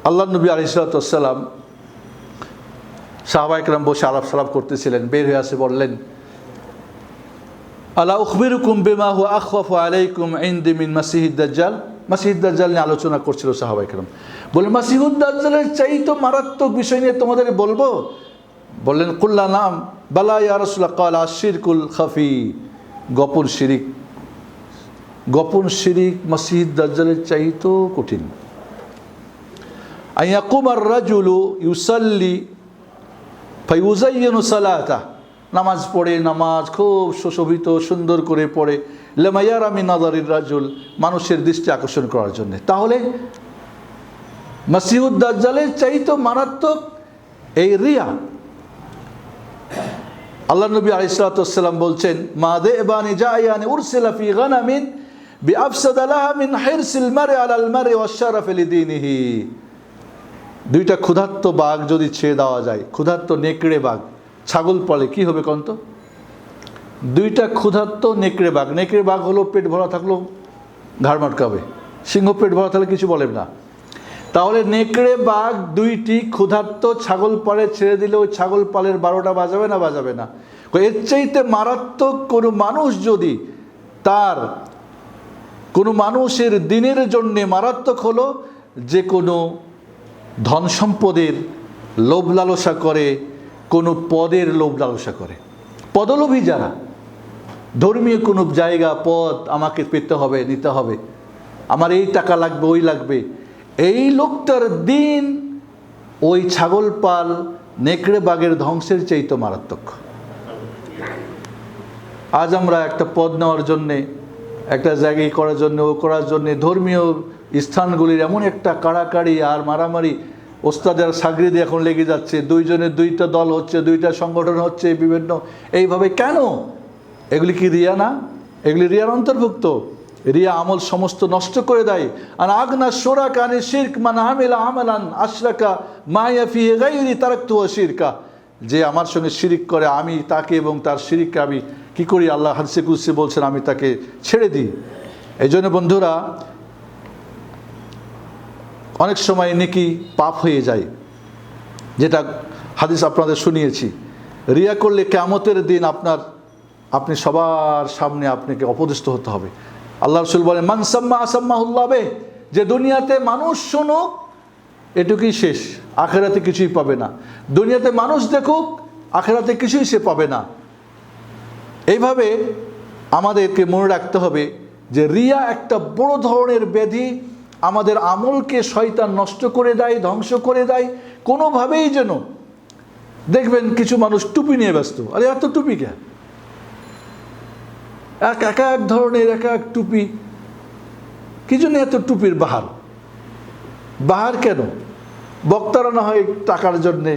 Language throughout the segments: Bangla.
আল্লাহ নবী আলাইহিস সালাম সাহাবায়ে কেরাম বসে আলাপ সালাপ করতেছিলেন, বের হয়ে আসে বললেন, আলা উখবিরুকুম বিমা হুয়া আখওয়াফু আলাইকুম ইনদি মিন মাসিহিদ দাজ্জাল। মাসিহিদ দাজ্জাল নিয়ে আলোচনা করছিল সাহাবায়ে কেরাম। বললেন, মাসিহুদ দাজ্জালের চাইতে মারাত্মক বিষয় নিয়ে তোমাদের বলবো? বললেন, কুল্লা নাম বালা ইয়া রাসূলুল্লাহ। ক্বালা আশ-শিরকুল খাফি। গোপন শিরিক। গোপন শিরিক মাসিহিদ দাজ্জালের চাইতেও কঠিন। আইয়াকুমার রাজুলু ইউসাল্লি ফায়ুযায়্যিনু সালাতাহ। নামাজ পড়ে, নামাজ খুব সুশোভিত সুন্দর করে পড়ে, লিমায়ারা মিন নাযারির রাজুল, মানুষের দৃষ্টি আকর্ষণ করার জন্য। তাহলে মাসিহুদ দাজ্জালের চাইতে মারাত্মক এই রিয়া। আল্লাহ নবী আলাইহিস সালাম বলছেন, মা যায়বানি জায়ানি উরসিলা ফি গানামিন বিআফসাদা লাহা মিন হিরসিল মারই আলাল মারই ওয়াশশারাফ লিদীনিহি। দুইটা ক্ষুধার্ত বাঘ যদি ছেড়ে দেওয়া যায়, ক্ষুধার্ত নেকড়ে বাঘ ছাগল পালে কি হবে কন্ত? দুইটা ক্ষুধার্ত নেকড়ে বাঘ, নেকড়ে বাঘ হলো পেট ভরা থাকলেও ঘাড় মাটকাবে, সিংহ পেট ভরা থাকলে কিছু বলেন না। তাহলে নেকড়ে বাঘ দুইটি ক্ষুধার্ত ছাগল পালে ছেড়ে দিলে ওই ছাগল পালের 12টা বাজাবে না? বাজাবে না। এর চাইতে মারাত্মক কোনো মানুষ যদি তার কোনো মানুষের দিনের জন্যে মারাত্মক হলো যে কোনো ধন সম্পদের লোভ লালসা করে, কোনো পদের লোভ লালসা করে। পদলোভী যারা, ধর্মীয় কোনো জায়গা পদ আমাকে পেতে হবে, নিতে হবে, আমার এই টাকা লাগবে, ওই লাগবে, এই লোকটার দিন ওই ছাগল পাল নেকড়ে বাঘের ধ্বংসের চাইতে মারাত্মক। আজ আমরা একটা পদ নেওয়ার জন্যে, একটা জায়গায় করার জন্য, ও করার জন্যে ধর্মীয় স্থানগুলির এমন একটা কাড়াকাড়ি আর মারামারি, ওস্তাদের সাগরিদি এখন লেগে যাচ্ছে, দুইজনের দুইটা দল হচ্ছে, দুইটা সংগঠন হচ্ছে বিভিন্ন, এইভাবে কেন? এগুলি কি রিয়া না? এগুলি রিয়ার অন্তর্ভুক্ত। রিয়া আমল সমস্ত নষ্ট করে দেয়। আর আগনা শুরাকা আনি শিরক মান আমিলা আমালান আশরাকা মায়া ফিহি গায়রি তারাকতুহু শিরকা। যে আমার সঙ্গে শিরিক করে, আমি তাকে এবং তার শিরিককে আমি কি করি? আল্লাহ হাদিসে কুদসি বলছেন, আমি তাকে ছেড়ে দিই। এই জন্য বন্ধুরা, অনেক সময় নেকি পাপ হয়ে যায়, যেটা হাদিস আপনাদের শুনিয়েছি। রিয়া করলে কিয়ামতের দিন আপনি সবার সামনে আপনাকে অপদস্থ হতে হবে। আল্লাহ রাসূল বলেন, মান সাম্মা আসাম্মাহুল্লাহ বে, যে দুনিয়াতে মানুষ শুনুক এটুকুই শেষ, আখেরাতে কিছুই পাবে না। দুনিয়াতে মানুষ দেখুক, আখেরাতে কিছুই সে পাবে না। এইভাবে আমাদেরকে মনে রাখতে হবে যে রিয়া একটা বড় ধরনের ব্যাধি, আমাদের আমলকে শয়তান নষ্ট করে দেয়, ধ্বংস করে দেয়। কোনোভাবেই যেন দেখবেন কিছু মানুষ টুপি নিয়ে ব্যস্ত, আরে এত টুপি কে? এক এক ধরনের এক এক টুপি, কি জন্য এত টুপির বাহার? বাহার কেন? বক্তারা না হয় টাকার জন্যে,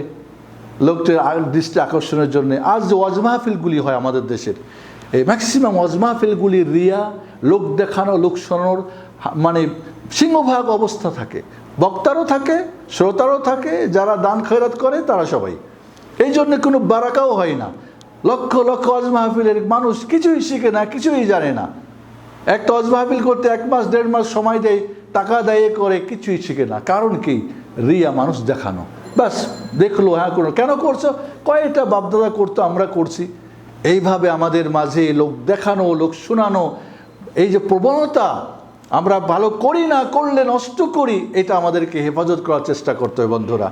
লোকটির দৃষ্টি আকর্ষণের জন্যে। আজ যে ওয়াজ মাহফিলগুলি হয় আমাদের দেশের, এই ম্যাক্সিমাম ওয়াজ মাহফিলগুলি রিয়া, লোক দেখানো, লোক শোনানোর মানে সিংহভাগ অবস্থা থাকে। বক্তারও থাকে, শ্রোতারও থাকে, যারা দান খয়রাত করে তারা সবাই। এই জন্যে কোনো বারাকাও হয় না। লক্ষ লক্ষ ওয়াজ মাহফিলের মানুষ কিছুই শিখে না, কিছুই জানে না। একটা ওয়াজ মাহফিল করতে 1 মাস 1.5 মাস সময় দেয়, টাকা দেয় করে, কিছুই শিখে না। কারণ কি? রিয়া, মানুষ দেখানো। ব্যাস দেখলো, হ্যাঁ করো, কেন করছো? কয়েকটা বাপদাদা করতো, আমরা করছি। এইভাবে আমাদের মাঝে লোক দেখানো, লোক শোনানো, এই যে প্রবণতা, আমরা ভালো করি না, করলে নষ্ট করি, এটা আমাদেরকে হেফাজত করার চেষ্টা করতে হবে বন্ধুরা।